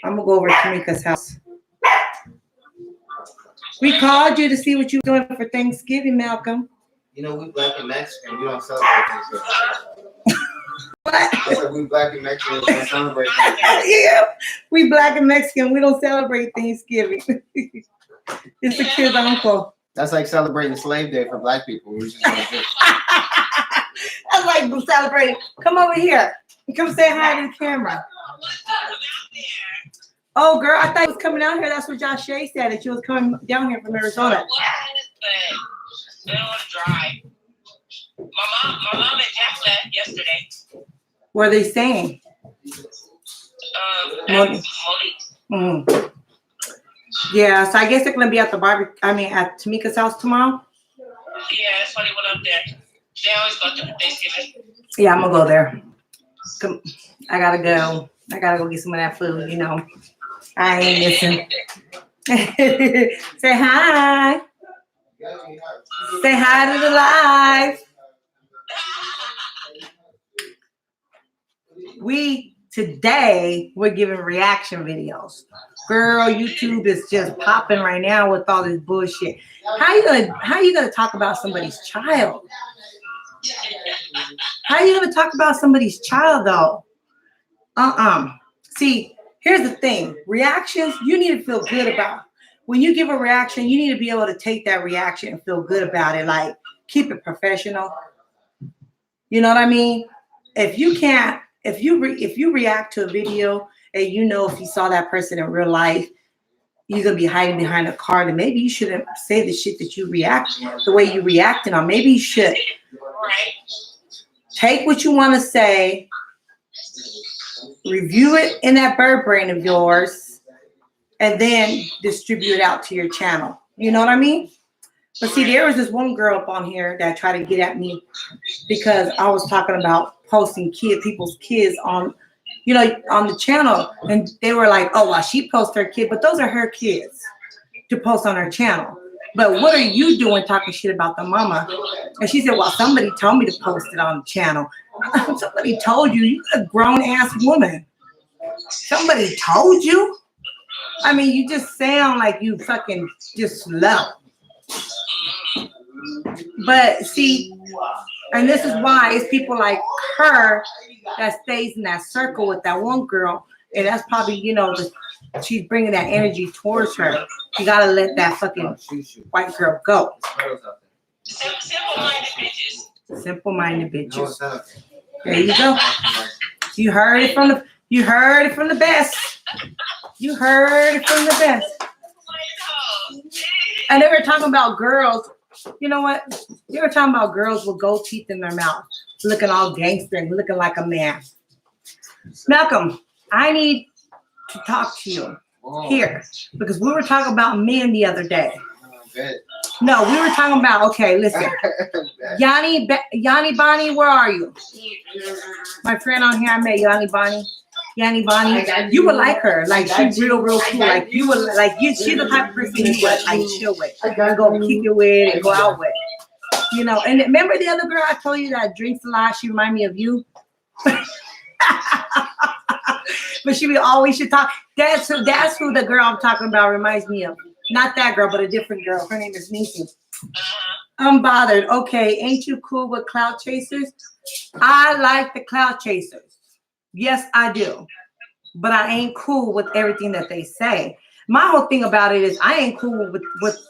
I'm gonna go over to Tamika's house. We called you to see what you were doing for Thanksgiving, Malcolm. You know, we black and Mexican. We don't celebrate Thanksgiving. What? I said we black and Mexican. We don't celebrate Thanksgiving. Yeah, we black and Mexican. We don't celebrate Thanksgiving. It's the kid's uncle. That's like celebrating Slave Day for black people. We just don't do it. That's like celebrating. Come over here. Come say hi to the camera. Oh, girl, I thought you was coming out here. That's what Josh Shea said, that you was coming down here from Arizona. They don't want to drive. My mom and Jack left yesterday. What are they saying? Monique. Yeah, so I guess they're gonna be at the barbecue. I mean, at Tamika's house tomorrow. Yeah, that's why they went up there. They always go to Thanksgiving. Yeah, I'm gonna go there. Come, I gotta go. I gotta go get some of that food. You know, I ain't missing. Say hi. Say hi to the live. Today we're giving reaction videos. Girl, YouTube is just popping right now with all this bullshit. How you gonna talk about somebody's child? How are you gonna talk about somebody's child though? See, here's the thing. Reactions, you need to feel good about. When you give a reaction, you need to be able to take that reaction and feel good about it. Like, keep it professional. You know what I mean? If you can't, if you react to a video and you know if you saw that person in real life, you're gonna be hiding behind a card, and maybe you shouldn't say the shit that you react the way you reacting on. Maybe you should take what you want to say, review it in that bird brain of yours, and then distribute it out to your channel. You know what I mean? But see, there was this one girl up on here that tried to get at me because I was talking about posting people's kids on, you know, on the channel, and they were like, "Oh, well, she posts her kid, but those are her kids to post on her channel. But what are you doing talking shit about the mama?" And she said, "Well, somebody told me to post it on the channel." Somebody told you? You're a grown ass woman. Somebody told you? I mean, you just sound like you fucking just slow. But see, and this is why it's people like her that stays in that circle with that one girl, and that's probably, you know, she's bringing that energy towards her. You gotta let that fucking white girl go. Simple-minded bitches. Simple-minded bitches. There you go. You heard it from the best. You heard it from the best. And they were talking about girls. You know what? They were talking about girls with gold teeth in their mouth, looking all gangster and looking like a man. Malcolm, I need to talk to you here because we were talking about men the other day. No, we were talking about, okay, listen. Yanni Bonnie, where are you? My friend on here, I met Yanni Bonnie. You would like her. Like, she's real cool. Like, you would, like, she's the type of person you would, like, chill with. Go kick it with and go out with. You know, and remember the other girl I told you that drinks a lot? She reminded me of you. But she should talk. That's who the girl I'm talking about reminds me of. Not that girl, but a different girl. Her name is Necie. Unbothered. Okay, ain't you cool with Clout Chasers? I like the Clout Chasers. Yes, I do. But I ain't cool with everything that they say. My whole thing about it is I ain't cool with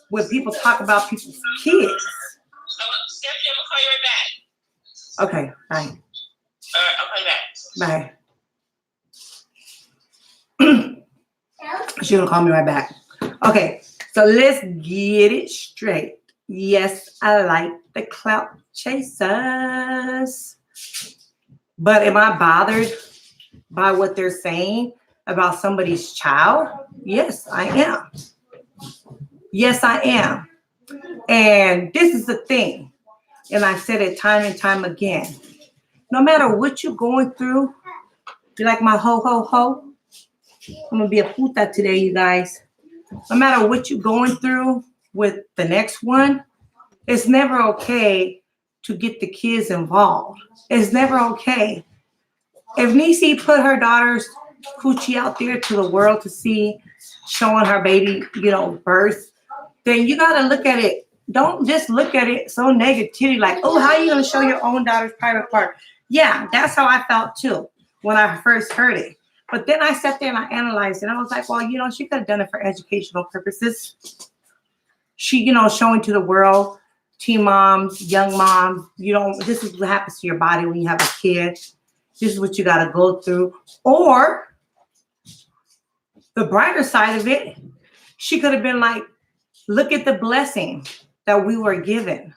when people talk about people's kids. Stephanie, I'm gonna call you right back. Okay, bye. All right, I'll call you back. Bye. She's gonna call me right back. Okay, so let's get it straight. Yes, I like the Clout Chasers. But am I bothered by what they're saying about somebody's child? Yes, I am. Yes, I am. And this is the thing. And I've said it time and time again. No matter what you're going through, you like my ho, ho, ho? I'm going to be a puta today, you guys. No matter what you're going through with the next one, it's never okay to get the kids involved. It's never okay. If Necie put her daughter's coochie out there to the world to see, showing her baby, birth, then you got to look at it. Don't just look at it so negatively, like, oh, how are you going to show your own daughter's private part? Yeah, that's how I felt too when I first heard it. But then I sat there and I analyzed it. I was like, well, she could have done it for educational purposes. She, showing to the world, teen moms, young moms, this is what happens to your body when you have a kid. This is what you got to go through. Or the brighter side of it, she could have been like, look at the blessing that we were given.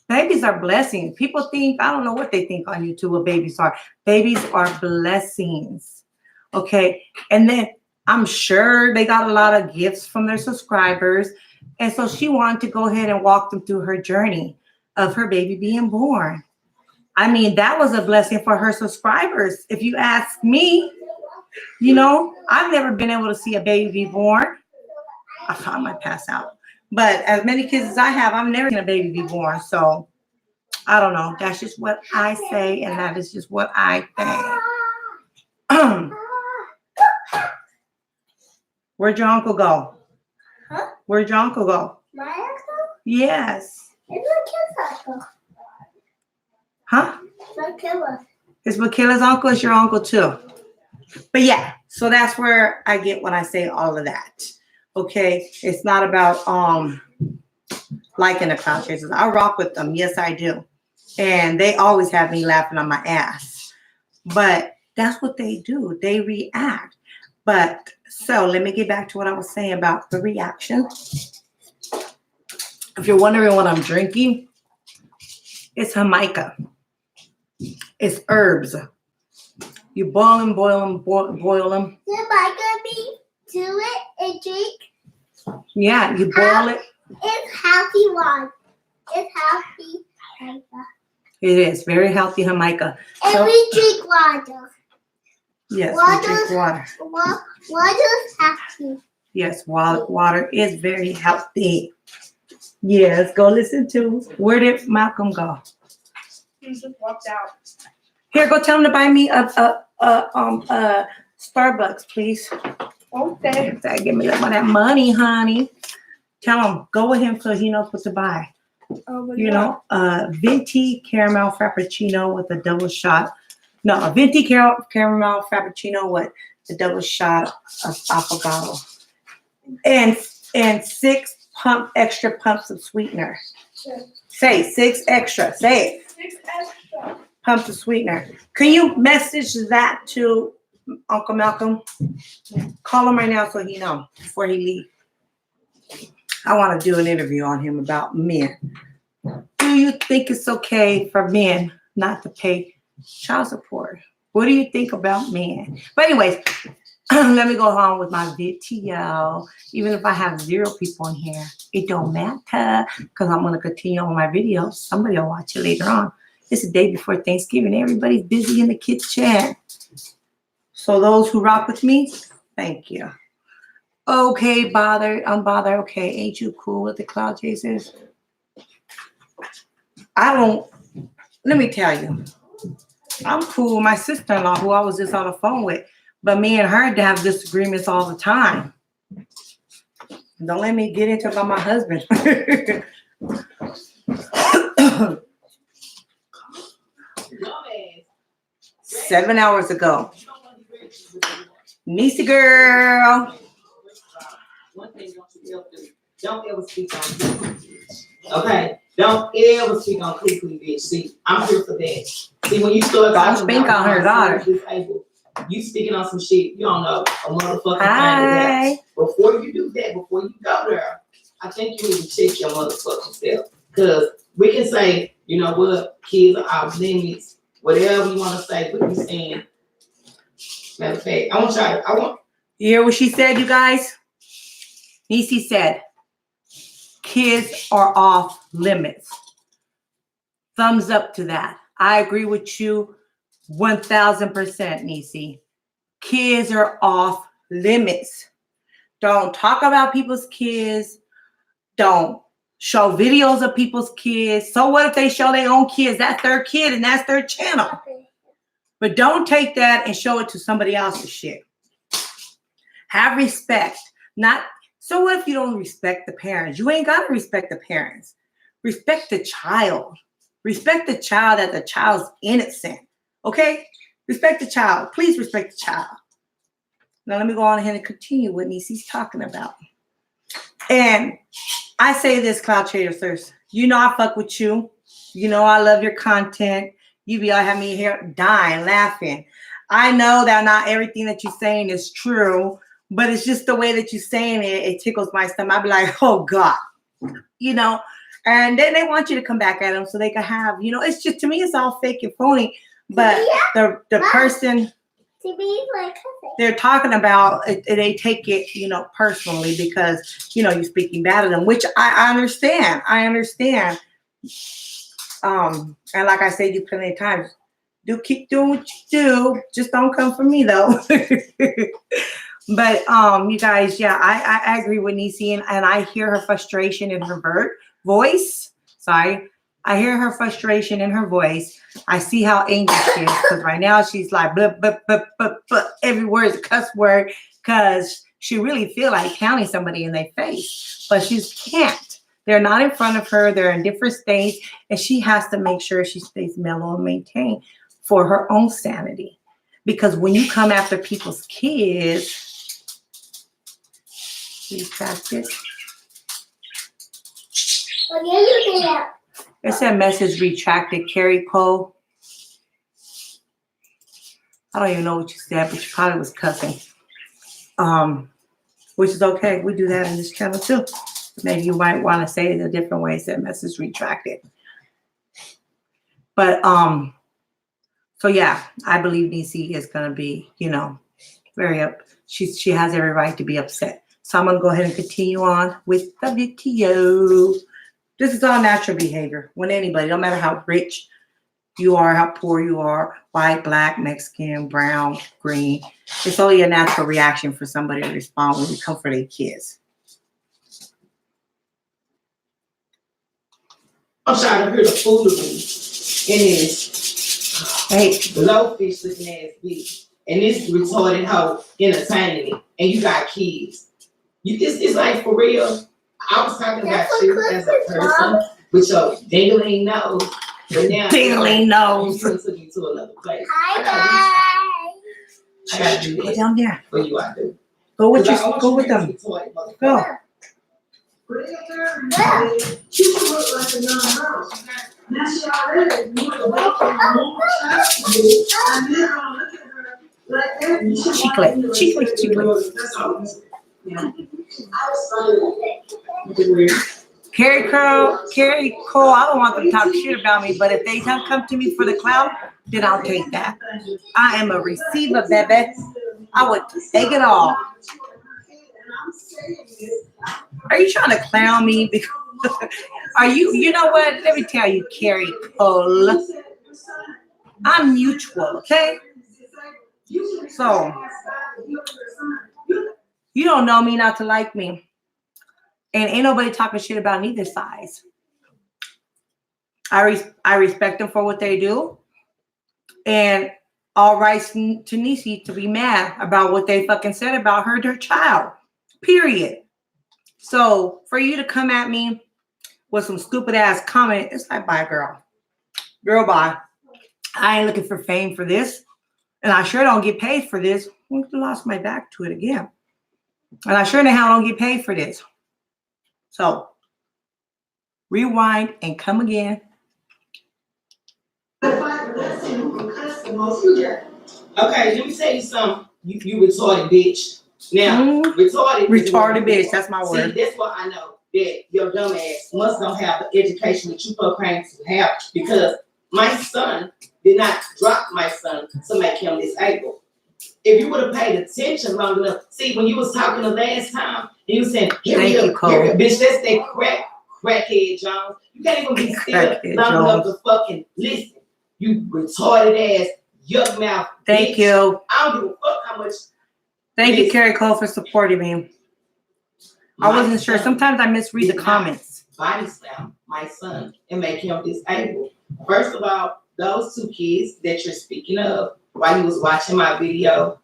Babies are blessings. People think, I don't know what they think on YouTube what babies are. Babies are blessings. Okay. And then I'm sure they got a lot of gifts from their subscribers. And so she wanted to go ahead and walk them through her journey of her baby being born. I mean, that was a blessing for her subscribers. If you ask me, I've never been able to see a baby be born. I might pass out. But as many kids as I have, I've never seen a baby be born. So I don't know. That's just what I say, and that is just what I think. Where'd your uncle go? Huh? Where'd your uncle go? My uncle? Yes. It's my kid's uncle. Huh? Michaela. Is Michaela's uncle? Is your uncle too? But yeah, so that's where I get when I say all of that. Okay, it's not about liking the Clout Chasers. I rock with them, yes I do, and they always have me laughing on my ass. But that's what they do. They react. But so let me get back to what I was saying about the reaction. If you're wondering what I'm drinking, it's Jamaica. It's herbs. You boil them. Am I gonna be do it and drink? Yeah, you boil it. It's healthy one. It's healthy. It is very healthy Jamaica. And So, we drink water. yes, we drink water. Water's healthy. Yes, water is very healthy. Yes, go listen to. Where did Malcolm go? He just walked out. Here, go tell him to buy me a Starbucks, please. Okay. Give me some of that money, honey. Tell him, go with him so he knows what to buy. Venti caramel frappuccino with a double shot. No, a venti caramel frappuccino with a double shot of affogato. And 6 extra pumps of sweetener. Sure. Say 6 extra. Say it. 6 extra. Pumps of sweetener. Can you message that to Uncle Malcolm? Call him right now so he knows before he leaves. I want to do an interview on him about men. Do you think it's okay for men not to pay child support? What do you think about men? But anyways, let me go on with my video. Even if I have 0 people in here, it don't matter because I'm going to continue on my video. Somebody will watch it later on. It's the day before Thanksgiving. Everybody's busy in the kids' chat. So those who rock with me, thank you. Okay, unbothered. Okay, ain't you cool with the Clout Chasers? Let me tell you. I'm cool with my sister-in-law who I was just on the phone with. But me and her have disagreements all the time. Don't let me get into it about my husband. 7 hours ago. Necie girl. One thing don't ever speak on clickbait. Okay? Don't ever speak on clickbait, bitch. See, I'm here for that. See, when you start Don't speak on her daughter. Disabled, you speaking on some shit you don't know a motherfucking Hi. thing. Before you do that, before you go there, I think you need to check your motherfucking self. Because we can say, you know what, kids are off limits, whatever you want to say, but you saying, matter of fact, You hear what she said, you guys? Necie said, kids are off limits. Thumbs up to that. I agree with you 1000%, Necie. Kids are off limits. Don't talk about people's kids. Don't show videos of people's kids. So what if they show their own kids? That's their kid and that's their channel. But don't take that and show it to somebody else's shit. Have respect. Not so what if you don't respect the parents? You ain't gotta respect the parents. Respect the child. Respect the child that the child's innocent. Okay? Respect the child. Please respect the child. Now let me go on ahead and continue what Niecy's talking about. And I say this, Clout Chasers. You know I fuck with you. You know I love your content. You be all having me here dying, laughing. I know that not everything that you're saying is true, but it's just the way that you're saying it. It tickles my stomach. I be like, oh God, you know. And then they want you to come back at them so they can have, you know. It's just, to me, it's all fake and phony. But the person they're talking about, they take it, you know, personally because, you know, you're speaking bad of them, which I understand. I understand. And like I said, you plenty of times, do keep doing what you do. Just don't come for me though. But you guys, yeah, I agree with Necie, and I hear her frustration in her voice. Sorry, I hear her frustration in her voice. I see how angry she is because right now she's like, blah, blah, blah, blah, blah. Every word is a cuss word because she really feel like counting somebody in their face, but she can't. They're not in front of her. They're in different states, and she has to make sure she stays mellow and maintained for her own sanity. Because when you come after people's kids, retracted. It said message retracted, Carrie Cole. I don't even know what you said, but you probably was cussing. Which is okay. We do that in this channel too. Maybe you might want to say it a different way. It said message retracted. But so yeah, I believe Necie is gonna be, you know, very up. She has every right to be upset. So I'm gonna go ahead and continue on with the video. This is all natural behavior when anybody, no matter how rich you are, how poor you are, white, black, Mexican, brown, green. It's only a natural reaction for somebody to respond when you come for their kids. I'm trying to hear the foolery in this blowfish looking ass bitch. And this retarded hoe entertaining it. And you got kids. It's like for real. I was talking about you as a person with your dingling nose. But now dingling nose. You took me to another place. Hi I gotta do Go this. down there. For you, I do. Go with your, go with them. Go. Chicle. Carrie Cole, I don't want them to talk shit about me, but if they come to me for the clout, then I'll take that. I am a receiver, baby. I would take it all. Are you trying to clown me? Are you know what? Let me tell you, Carrie Cole. I'm mutual, okay? So, you don't know me not to like me. And ain't nobody talking shit about neither side. I respect them for what they do. And all rights to Necie to be mad about what they fucking said about her, their child. Period. So for you to come at me with some stupid ass comment, it's like, bye, girl. Girl, bye. I ain't looking for fame for this. And I sure don't get paid for this. I lost my back to it again. And I sure the hell don't get paid for this. So, rewind and come again. Okay, let me tell you something. You retarded bitch. Now, retarded bitch, that's my word. See, that's what I know. That your dumb ass must not have the education that you proclaim to have, because my son did not drop my son to make him disabled. If you would have paid attention long enough, see, when you was talking the last time, you was saying, bitch, that's that crackhead Jones. You can't even be still long enough to fucking listen. You retarded ass, yuck mouth. Thank bitch. you. I don't give a fuck how much. Thank you, Carrie Cole, for supporting me. I wasn't sure. Sometimes I misread the comments. Body slam my son and make him disabled. First of all, those two kids that you're speaking of, while you was watching my video,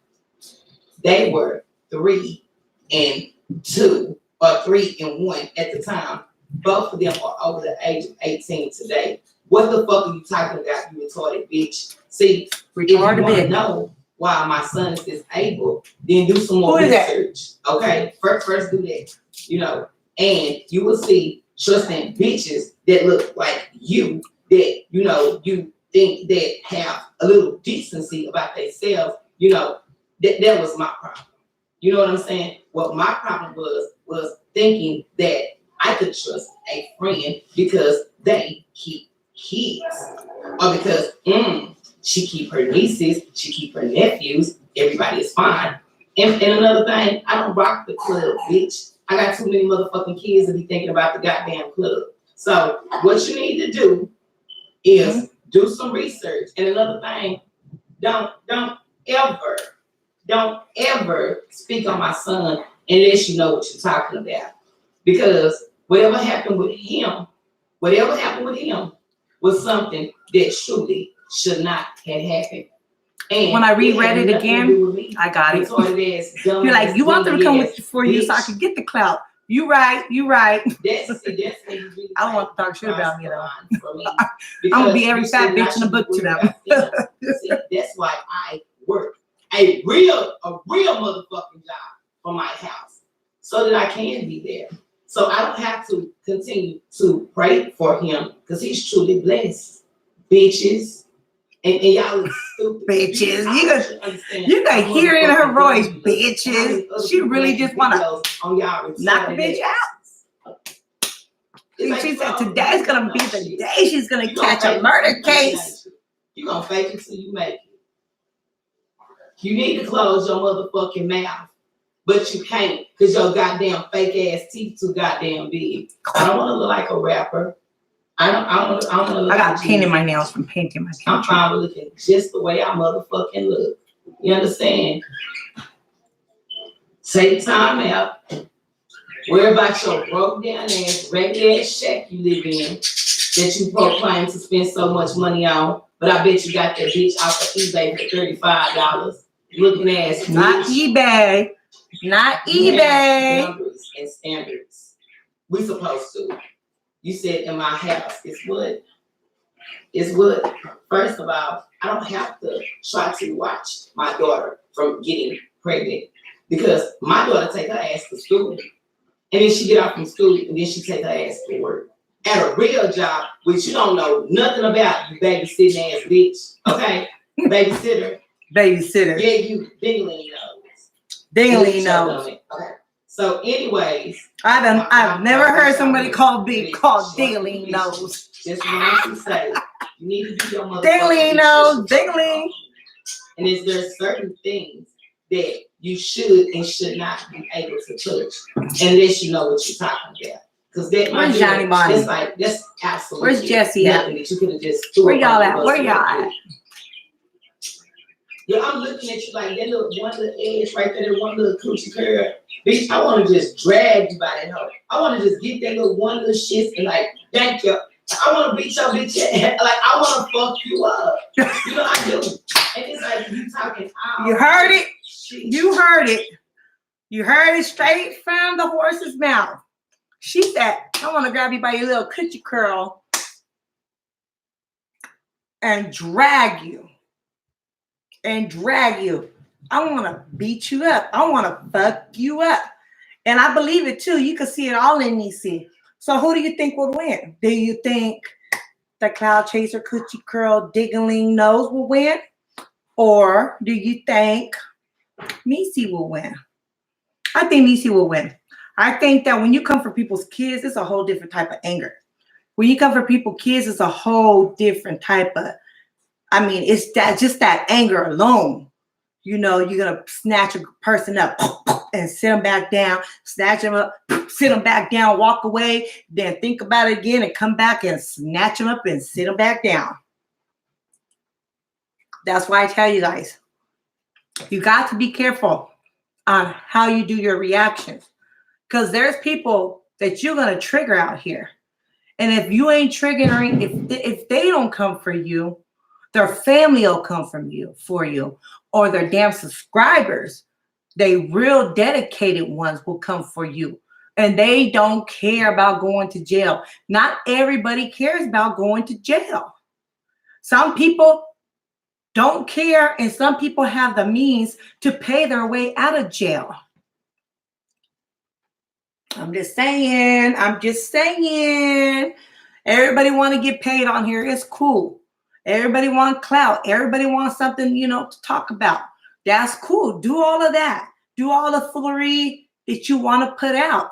they were 3 and 2 or 3 and 1 at the time. Both of them are over the age of 18 today. What the fuck are you talking about, you retarded bitch? See, if you want to know why my son is disabled, then do some more research. Okay, first do that. You know, and you will see trusting bitches that look like you, that you know you think that have a little decency about themselves. You know, that was my problem. You know what I'm saying? What my problem was thinking that I could trust a friend because they keep kids, or because she keep her nieces, she keep her nephews. Everybody is fine. And another thing, I don't rock the club, bitch. I got too many motherfucking kids to be thinking about the goddamn club. So what you need to do is do some research. And another thing, don't ever speak on my son unless you know what you're talking about. Because whatever happened with him was something that truly should not have happened. And when I reread it again, I got it. You're like, you want them to come with for you so I can get the clout. You right. That's I don't want to talk shit about me though. I'm gonna be every fat bitch in the book to them. See, that's why I work a real motherfucking job for my house, so that I can be there. So I don't have to continue to pray for him because he's truly blessed. Bitches. And y'all look stupid. Bitches. You can hear it in her voice, bitches. She really just wanna knock the bitch out. She said today's gonna be the day she's gonna catch a murder case. You gonna fake it till you make it. You need to close your motherfucking mouth, but you can't because your goddamn fake ass teeth too goddamn big. I don't want to look like a rapper. I got paint in my nails from painting my nails. I'm fine with looking just the way I motherfucking look. You understand? Take time out. Worry about your broke down ass, regular ass shack you live in that you proclaim to spend so much money on. But I bet you got that bitch off of eBay for $35. Looking ass. Not eBay. Not eBay. And standards. We supposed to. You said in my house, it's wood. First of all, I don't have to try to watch my daughter from getting pregnant because my daughter take her ass to school and then she get out from school and then she take her ass to work. At a real job, which you don't know nothing about, you babysitting ass bitch. Okay? Babysitter. Yeah, you dingling nose. Dingling nose. Okay. So anyways, I've never heard somebody called dingling nose. Just wanted to say, you need to do your mother. Dingling nose, dingling. And is there certain things that you should and should not be able to touch unless you know what you're talking about? Because that where's Johnny Bonnie? That's absolutely where's Jesse at? That you could have just where y'all at? Where y'all at? Yeah, I'm looking at you like that little one little edge right there, that one little coochie curl. Bitch, I want to just drag you by that hoe. I want to just get that little one little shit and like, thank you. I want to beat your bitch ass. Like, I want to fuck you up. You know, I do. And it's like, you talking out. You heard it. You heard it. You heard it straight from the horse's mouth. She said, I want to grab you by your little coochie curl and drag you. I want to beat you up. I want to fuck you up. And I believe it too. You can see it all in necie. So who do you think will win? Do you think the Cloud Chaser Coochie Curl Diggling Nose will win? Or do you think necie will win? I think necie will win. I think that when you come for people's kids, it's a whole different type of anger. When you come for people's kids, it's a whole different type of, it's that just that anger alone. You know, you're going to snatch a person up and sit them back down, snatch them up, sit them back down, walk away, then think about it again and come back and snatch them up and sit them back down. That's why I tell you guys, you got to be careful on how you do your reactions because there's people that you're going to trigger out here. And if you ain't triggering, if they don't come for you, Their family will come for you, or their damn subscribers. They real dedicated ones will come for you. And they don't care about going to jail. Not everybody cares about going to jail. Some people don't care, and some people have the means to pay their way out of jail. I'm just saying. Everybody want to get paid on here. It's cool. Everybody want clout. Everybody wants something, to talk about. That's cool. Do all of that. Do all the foolery that you want to put out.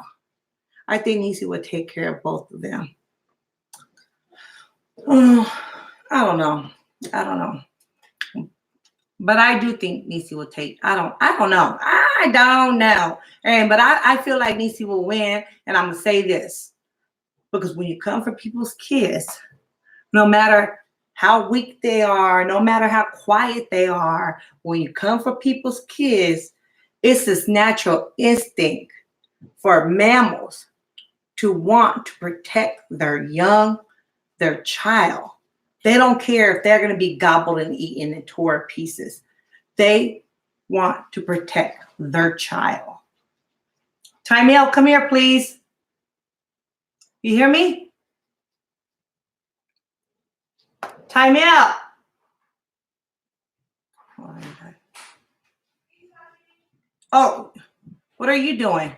I think Necie would take care of both of them. I don't know. But I do think Necie will take. I don't know. But I feel like Necie will win. And I'm gonna say this, because when you come for people's kids, no matter how weak they are, no matter how quiet they are, when you come for people's kids, it's this natural instinct for mammals to want to protect their child. They don't care if they're going to be gobbled and eaten and tore to pieces. They want to protect their child. Timel, come here, please. You hear me? Timel. Oh, what are you doing?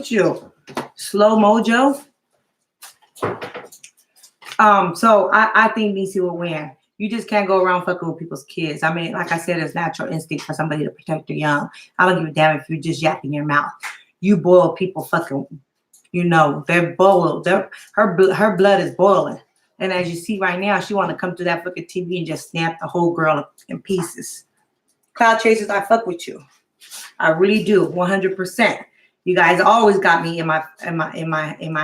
You slow mojo. So I think Necie will win. You just can't go around fucking with people's kids. I mean, like I said, it's natural instinct for somebody to protect their young. I don't give a damn if you're just yapping your mouth. You boil people fucking, they're boiled. Her blood is boiling. And as you see right now, she want to come to that fucking TV and just snap the whole girl in pieces. Cloud Chasers, I fuck with you. I really do, 100%. You guys always got me in my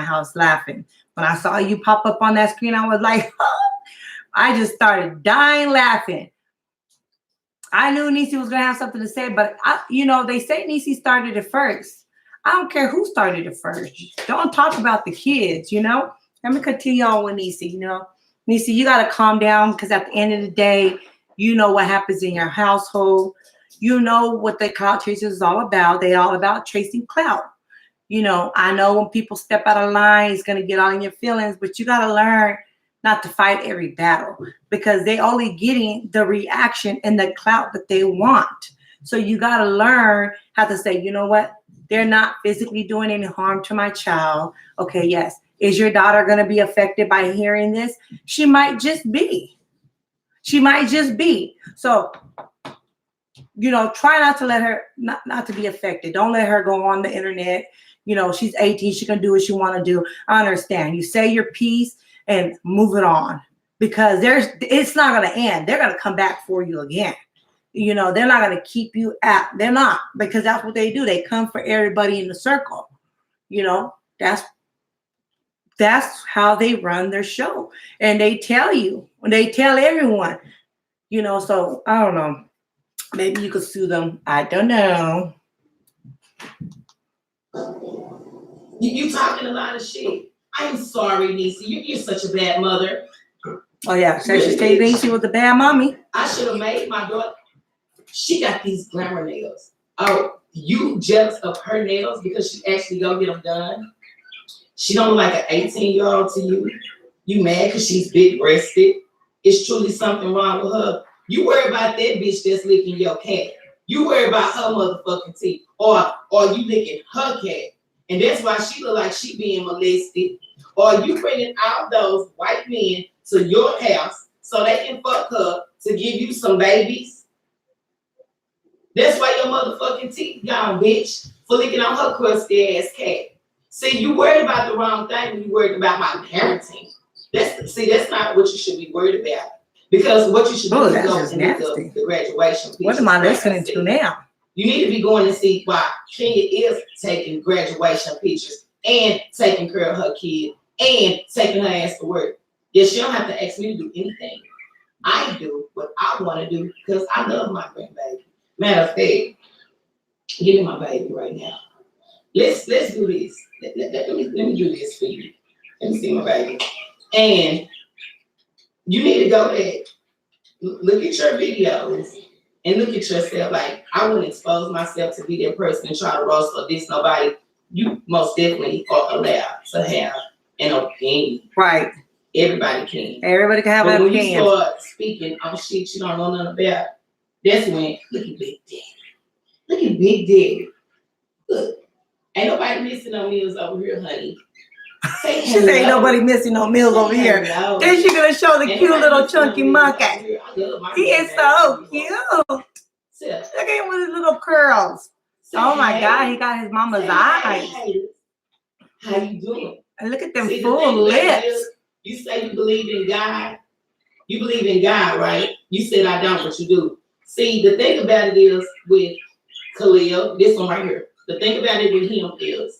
house laughing. When I saw you pop up on that screen, I was like, oh, I just started dying laughing. I knew Necie was gonna have something to say, but they say Necie started it first. I don't care who started it first. Don't talk about the kids, Let me continue on with Necie, Necie, you gotta calm down, because at the end of the day, you know what happens in your household. You know what the clout chasers is all about. They're all about chasing clout. I know when people step out of line, it's going to get all in your feelings, but you got to learn not to fight every battle, because they only getting the reaction and the clout that they want. So you got to learn how to say, you know what? They're not physically doing any harm to my child. Okay, yes. Is your daughter going to be affected by hearing this? She might just be. So, try not to let her, not to be affected. Don't let her go on the internet. She's 18. She can do what she want to do. I understand. You say your piece and move it on, because it's not going to end. They're going to come back for you again. They're not going to keep you out. They're not, because that's what they do. They come for everybody in the circle. That's how they run their show. And they tell everyone, so I don't know. Maybe you could sue them. I don't know. You talking a lot of shit. I'm sorry, Necie. You're such a bad mother. Oh, yeah. So she stayed Necie with the bad mommy. I should have made my daughter. She got these glamour nails. Oh, you jealous of her nails because she actually go get them done? She don't look like an 18-year-old to you. You mad because she's big-breasted? It's truly something wrong with her. You worry about that bitch that's licking your cat. You worry about her motherfucking teeth. Or you licking her cat. And that's why she look like she being molested. Or you bringing out those white men to your house so they can fuck her to give you some babies. That's why your motherfucking teeth gone, bitch, for licking on her crusty ass cat. See, you worried about the wrong thing when you worried about my parenting. That's not what you should be worried about. Because what you should do is go and the graduation. What am I listening to now? You need to be going to see why Kenya is taking graduation pictures and taking care of her kid and taking her ass to work. Yeah, she don't have to ask me to do anything. I do what I want to do because I love my grandbaby. Matter of fact, give me my baby right now. Let's do this. Let me do this for you. Let me see my baby. And you need to go back, look at your videos, and look at yourself. Like, I wouldn't expose myself to be that person and try to roast or diss nobody. You most definitely are allowed to have an opinion. Right. Everybody can. Everybody can have But an when opinion. you start speaking on shit you don't know nothing about, that's when, look at Big Daddy. Look at Big Daddy. Look, ain't nobody missing no meals over here, honey. Say She said ain't nobody missing no meals over here. hello. Then she gonna show the Ain't cute nobody little missing no chunky meals monkey. over here. I love my He is grandbaby. so cute. Say Look at him with his little curls. Oh my hey. God, he got his mama's Say eyes. hey. How you doing? And look at them See, the full thing about it lips. is, you say you believe in God. You believe in God, right? You said I don't, but you do. See, the thing about it is with Khalil, this one right here. The thing about it with him is,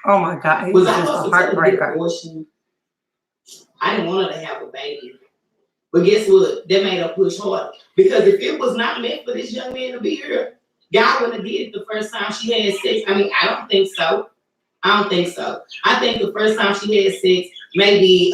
Oh my God, he's was I just a supposed to tell her to get an heartbreaker. abortion? I didn't want her to have a baby. But guess what? That made her push harder. Because if it was not meant for this young man to be here, God wouldn't have did it the first time she had sex. I mean, I don't think so. I think the first time she had sex, maybe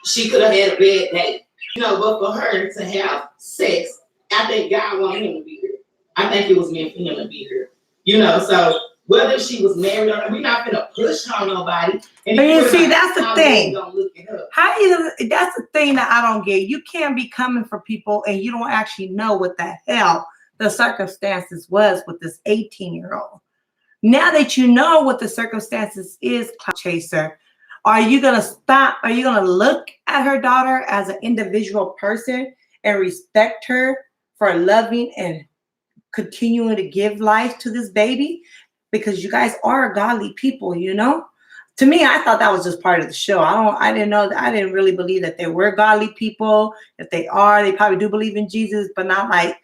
she could have had a bad day. You know, but for her to have sex, I think God wanted him to be here. I think it was meant for him to be here. You know, so whether she was married or not, we're not gonna push on nobody. And But you see, that's the thing. Look at her. How you? That's the thing that I don't get. You can't be coming for people and you don't actually know what the hell the circumstances was with this 18-year-old. Now that you know what the circumstances is, Clout Chaser, are you gonna stop? Are you gonna look at her daughter as an individual person and respect her for loving and continuing to give life to this baby? Because you guys are godly people, you know? To me, I thought that was just part of the show. I didn't really believe that they were godly people. If they are, they probably do believe in Jesus, but not like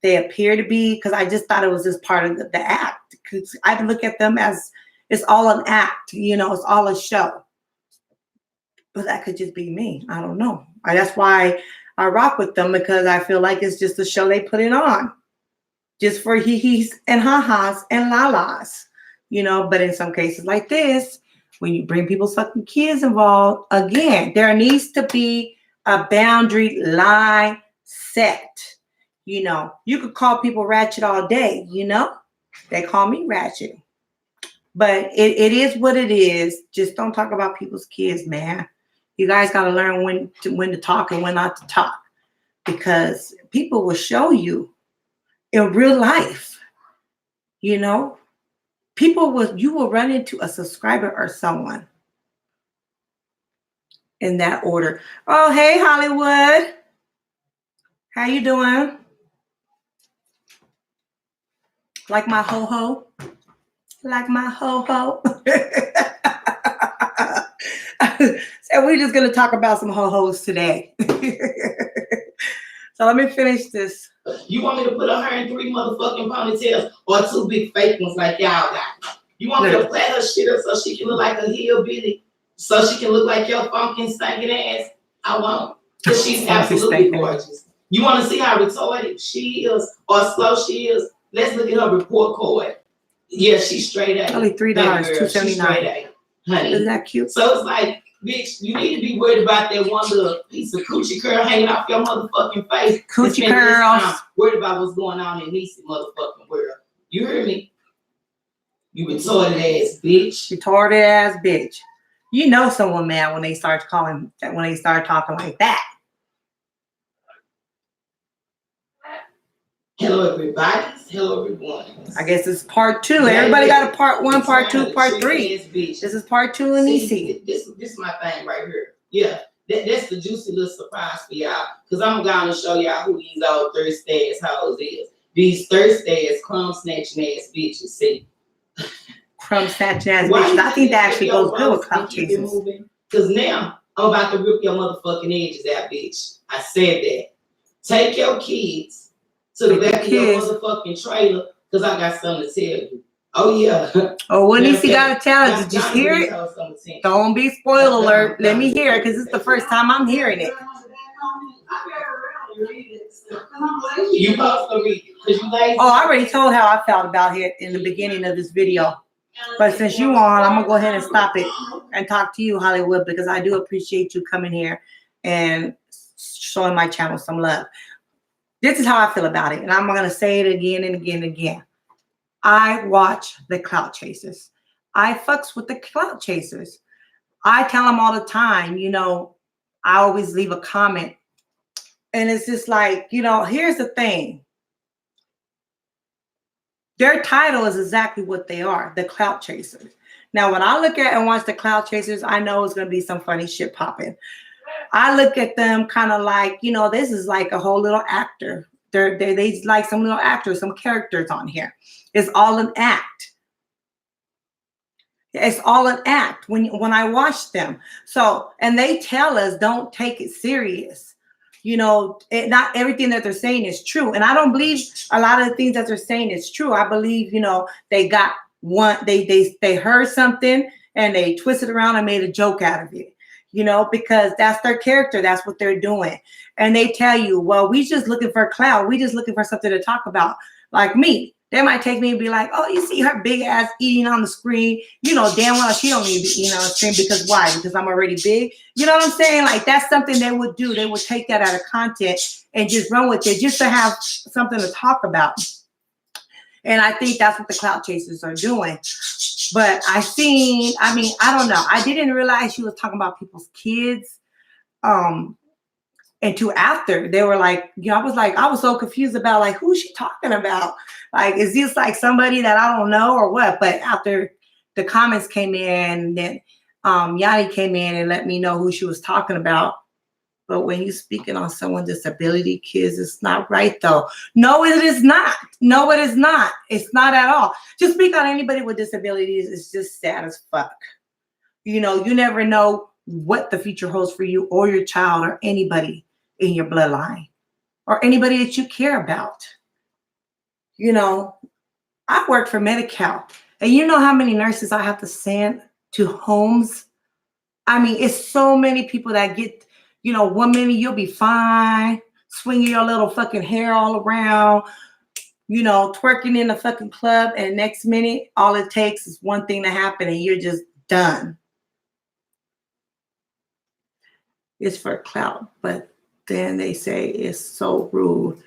they appear to be, because I just thought it was just part of the act. Because I look at them as it's all an act, you know, it's all a show. But that could just be me. I don't know. That's why I rock with them, because I feel like it's just a show they put it on. Just for hee-hees and ha-has and la-las, you know. But in some cases like this, when you bring people's fucking kids involved, again, there needs to be a boundary line set. You know, you could call people ratchet all day, you know. They call me ratchet. But it is what it is. Just don't talk about people's kids, man. You guys got to learn when to talk and when not to talk. Because people will show you in real life, you know, you will run into a subscriber or someone in that order. Oh, hey, Hollywood. How you doing? Like my ho-ho? Like my ho-ho? So we're just going to talk about some ho-hos today. So let me finish this. You want me to put her hair in 3 motherfucking ponytails or 2 big fake ones like y'all got? You want me to plait her shit up so she can look like a hillbilly? So she can look like your funky stinking ass? I won't. Because she's absolutely gorgeous. You want to see how retarded she is or slow she is? Let's look at her report card. Yeah, she's straight A. Only $3, $2.79. Honey. Isn't that cute? So it's like, bitch, you need to be worried about that one little piece of coochie curl hanging off your motherfucking face. Coochie curls. Worried about what's going on in Necie motherfucking world. You hear me? You retarded ass bitch. Retarded ass bitch. You know someone mad when they start talking like that. Hello, everybody. Hello, everyone. I guess it's part 2. Everybody got a part 1, part 2, part 3. This is part 2 in Necie. This is my thing right here. Yeah, that's the juicy little surprise for y'all. Because I'm going to show y'all who these old thirsty ass hoes is. These thirsty ass crumb snatching ass bitches. See? Crumb snatching ass bitches. I think that actually goes good with Clout Chasers. Because now I'm about to rip your motherfucking edges out, bitch. I said that. Take your kids to the back of your motherfucking trailer because I got something to tell you. Oh, yeah. Oh, what Matter of Necie got to fact, tell us? Johnny Did you hear really it? told something to me. Don't be spoiler alert. Let me hear it because it's the first time I'm hearing it. You supposed to read it, 'cause you lazy. Oh, I already told how I felt about it in the beginning of this video. But since you on, I'm going to go ahead and stop it and talk to you, Hollywood, because I do appreciate you coming here and showing my channel some love. This is how I feel about it. And I'm going to say it again and again and again. I watch the clout chasers. I fucks with the clout chasers. I tell them all the time, you know, I always leave a comment. And it's just like, you know, here's the thing. Their title is exactly what they are, the clout chasers. Now, when I look at and watch the clout chasers, I know it's going to be some funny shit popping. I look at them kind of like, you know, this is like a whole little actor. They like some little actors, some characters on here. It's all an act. It's all an act when I watch them. So, and they tell us don't take it serious. You know, not everything that they're saying is true. And I don't believe a lot of the things that they're saying is true. I believe, you know, they got one, they heard something and they twisted around and made a joke out of it, you know, because that's their character. That's what they're doing. And they tell you, well, we just looking for clout. We just looking for something to talk about. Like me. They might take me and be like, oh, you see her big ass eating on the screen. You know, damn well she don't need to be eating on the screen because why? Because I'm already big. You know what I'm saying? Like that's something they would do. They would take that out of content and just run with it just to have something to talk about. And I think that's what the clout chasers are doing. But I don't know. I didn't realize she was talking about people's kids. Until after they were like, you know, I was so confused about like, who's she talking about? Like, is this like somebody that I don't know or what? But after the comments came in, then Yanni came in and let me know who she was talking about. But when you're speaking on someone's disability, kids, it's not right though. No, it is not. No, it is not. It's not at all. To speak on anybody with disabilities is just sad as fuck. You know, you never know what the future holds for you or your child or anybody in your bloodline or anybody that you care about. You know, I work for Medi-Cal, and you know how many nurses I have to send to homes? I mean, it's so many people that get, you know, 1 minute you'll be fine, swinging your little fucking hair all around, you know, twerking in the fucking club, and next minute, all it takes is one thing to happen and you're just done. It's for clout, but then they say it's so rude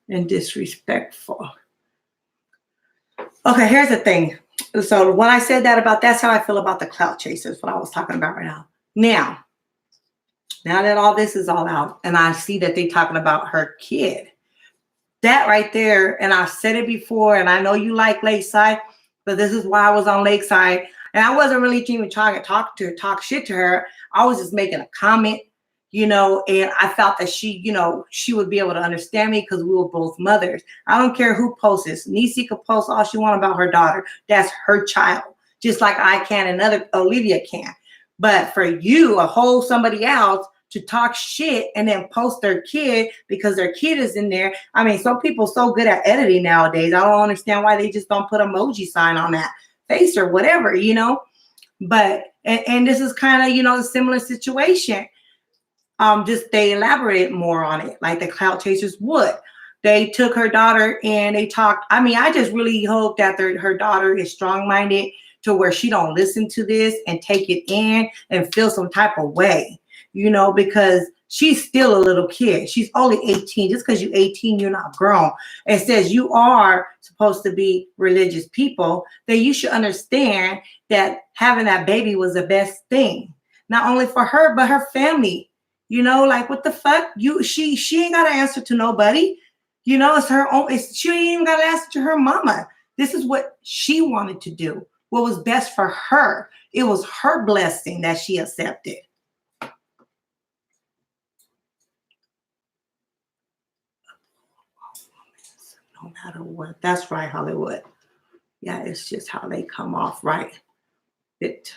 and disrespectful. Okay, here's the thing. So when I said that that's how I feel about the clout chasers, what I was talking about right now. Now that all this is all out and I see that they're talking about her kid, that right there, and I've said it before, and I know you like Lakeside, but this is why I was on Lakeside. And I wasn't really even trying to talk shit to her. I was just making a comment. You know, and I felt that she, you know, she would be able to understand me because we were both mothers. I don't care who posts this. Necie could post all she wants about her daughter. That's her child, just like I can and Olivia can. But for you, a whole somebody else to talk shit and then post their kid because their kid is in there. I mean, some people so good at editing nowadays. I don't understand why they just don't put emoji sign on that face or whatever, you know. But and this is kind of, you know, a similar situation. Just they elaborated more on it, like the clout chasers would. They took her daughter and they talked. I mean, I just really hope that her daughter is strong-minded to where she don't listen to this and take it in and feel some type of way, you know, because she's still a little kid. She's only 18. Just because you're 18, you're not grown. And says you are supposed to be religious people, then you should understand that having that baby was the best thing, not only for her, but her family. You know, like what the fuck? She ain't got to answer to nobody. You know, it's her own. She ain't even got to answer to her mama. This is what she wanted to do. What was best for her. It was her blessing that she accepted. No matter what. That's right, Hollywood. Yeah, it's just how they come off, right? It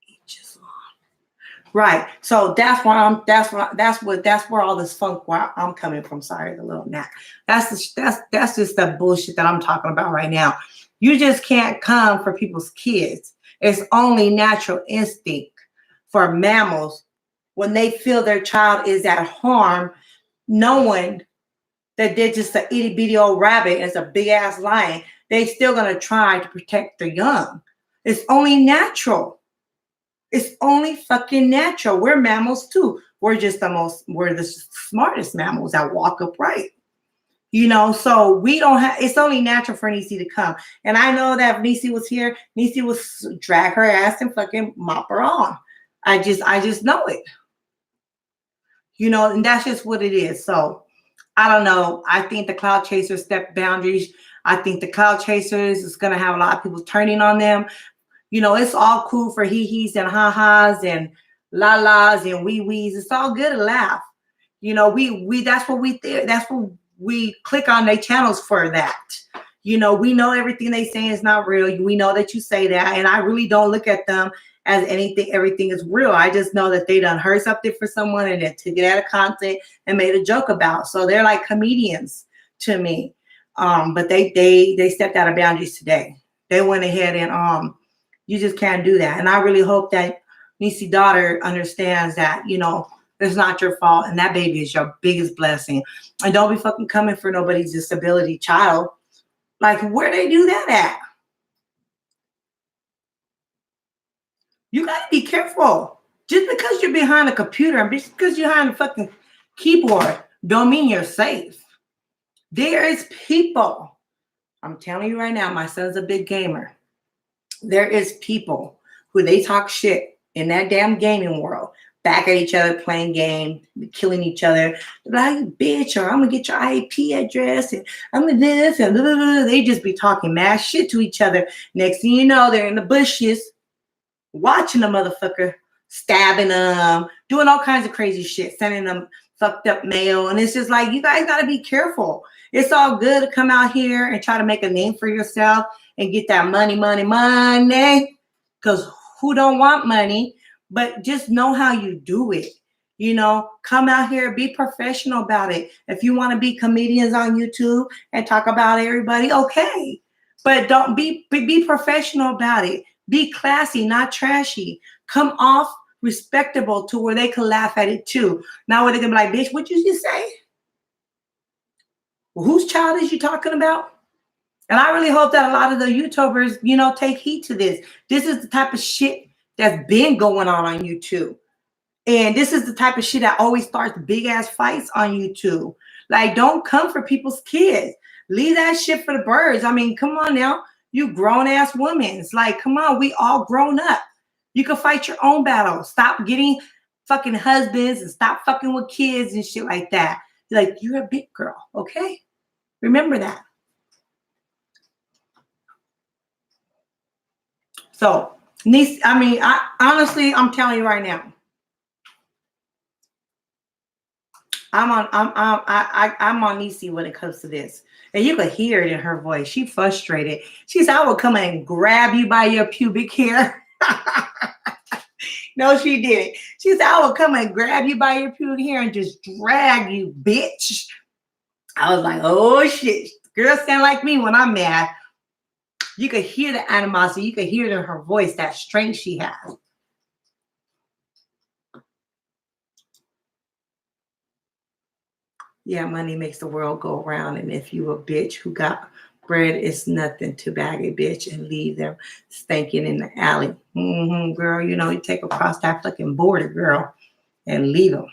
each is on. Right. So that's where all this funk where I'm coming from. Sorry, the little nap. That's just the bullshit that I'm talking about right now. You just can't come for people's kids. It's only natural instinct for mammals when they feel their child is at harm, knowing that they're just an itty bitty old rabbit and it's a big ass lion, they still gonna try to protect their young. It's only natural. It's only fucking natural. We're mammals too. We're the smartest mammals that walk upright. You know, so we don't have, it's only natural for Necie to come. And I know that if Necie was here, Necie would drag her ass and fucking mop her on. I just know it. You know, and that's just what it is. So I don't know. I think the Clout Chasers step boundaries. I think the Clout Chasers is going to have a lot of people turning on them. You know, it's all cool for hee-hees and ha-has and la-las and wee-wees. It's all good to laugh. You know, that's what we click on their channels for that. You know, we know everything they say is not real. We know that you say that. And I really don't look at them as everything is real. I just know that they done heard something for someone and then took it out of content and made a joke about. So they're like comedians to me. But they stepped out of boundaries today. They went ahead and you just can't do that. And I really hope that Necie daughter understands that, you know, it's not your fault. And that baby is your biggest blessing. And don't be fucking coming for nobody's disability child. Like, where they do that at? You got to be careful. Just because you're behind a computer and just because you're behind a fucking keyboard don't mean you're safe. There is people. I'm telling you right now, my son's a big gamer. There is people who they talk shit in that damn gaming world, back at each other, playing game, killing each other. They're like, bitch, or I'm gonna get your IP address, and I'm gonna this, and blah, blah, blah. They just be talking mad shit to each other. Next thing you know, they're in the bushes, watching the motherfucker, stabbing them, doing all kinds of crazy shit, sending them fucked up mail. And it's just like, you guys gotta be careful. It's all good to come out here and try to make a name for yourself and get that money, because who don't want money? But just know how you do it. You know, come out here, be professional about it. If you want to be comedians on YouTube and talk about everybody, okay. But don't be professional about it. Be classy, not trashy. Come off respectable to where they can laugh at it too. Now where they can be like, bitch, what you just say? Well, whose child is you talking about? And I really hope that a lot of the YouTubers, you know, take heed to this. This is the type of shit that's been going on YouTube. And this is the type of shit that always starts big ass fights on YouTube. Like, don't come for people's kids. Leave that shit for the birds. I mean, come on now. You grown ass women. It's like, come on, we all grown up. You can fight your own battle. Stop getting fucking husbands and stop fucking with kids and shit like that. Like, you're a big girl, okay? Remember that. So, Necie, I mean, honestly, I'm telling you right now, I'm on Necie when it comes to this, and you could hear it in her voice. She frustrated. She said, "I will come and grab you by your pubic hair." No, she didn't. She said, "I will come and grab you by your pubic hair and just drag you, bitch." I was like, "Oh shit, girls sound like me when I'm mad." You could hear the animosity. You could hear it in her voice, that strength she has. Yeah, money makes the world go around. And if you a bitch who got bread, it's nothing to bag a bitch and leave them stinking in the alley. Girl, you know, you take across that fucking border, girl, and leave them.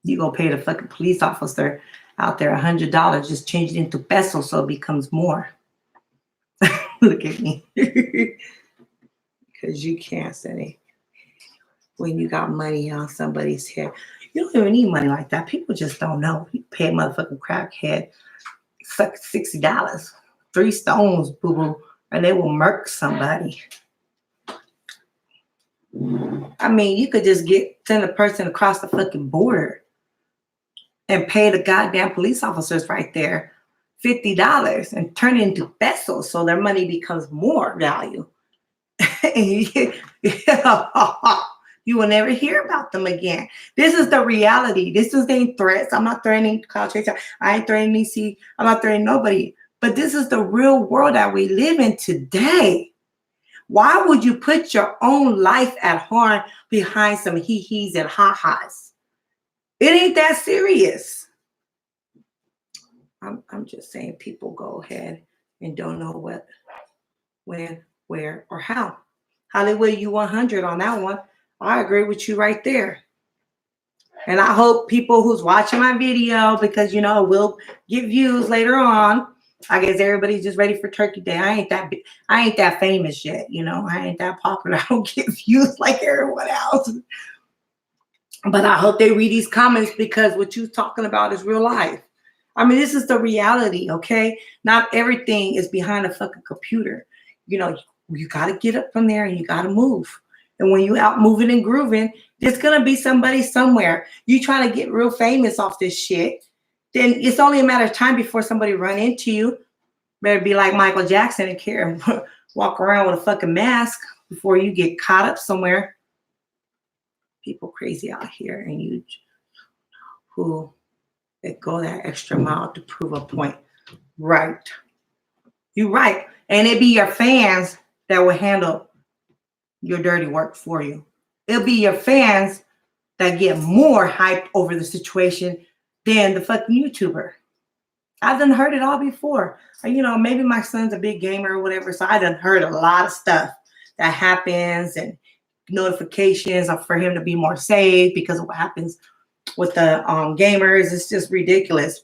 You gonna pay the fucking police officer out there $100, just change it into pesos so it becomes more. Look at me. Because you can't say when you got money on somebody's head. You don't even need money like that. People just don't know. You pay a motherfucking crackhead $60, 3 stones, boo-boo, and they will murk somebody. I mean, you could just send a person across the fucking border and pay the goddamn police officers right there $50 and turn it into pesos so their money becomes more value. You will never hear about them again. This is the reality. This is the threats. I'm not threatening Clout Chaser. I ain't threatening necie. I'm not threatening nobody. But this is the real world that we live in today. Why would you put your own life at harm behind some hee-hees and ha-has? It ain't that serious. I'm just saying people go ahead and don't know what, when, where, or how. Hollywood, you 100 on that one. I agree with you right there. And I hope people who's watching my video, because, you know, we'll get views later on. I guess everybody's just ready for Turkey Day. I ain't that famous yet. You know, I ain't that popular. I don't get views like everyone else. But I hope they read these comments, because what you're talking about is real life. I mean, this is the reality, okay? Not everything is behind a fucking computer. You know, you got to get up from there and you got to move. And when you out moving and grooving, there's going to be somebody somewhere. You trying to get real famous off this shit, then it's only a matter of time before somebody run into you. Better be like Michael Jackson and care walk around with a fucking mask before you get caught up somewhere. People crazy out here, and you who that go that extra mile to prove a point. Right. You're right. And it be your fans that will handle your dirty work for you. It'll be your fans that get more hype over the situation than the fucking YouTuber. I've done heard it all before. You know, maybe my son's a big gamer or whatever, so I done heard a lot of stuff that happens and notifications for him to be more safe because of what happens with the gamers. It's just ridiculous.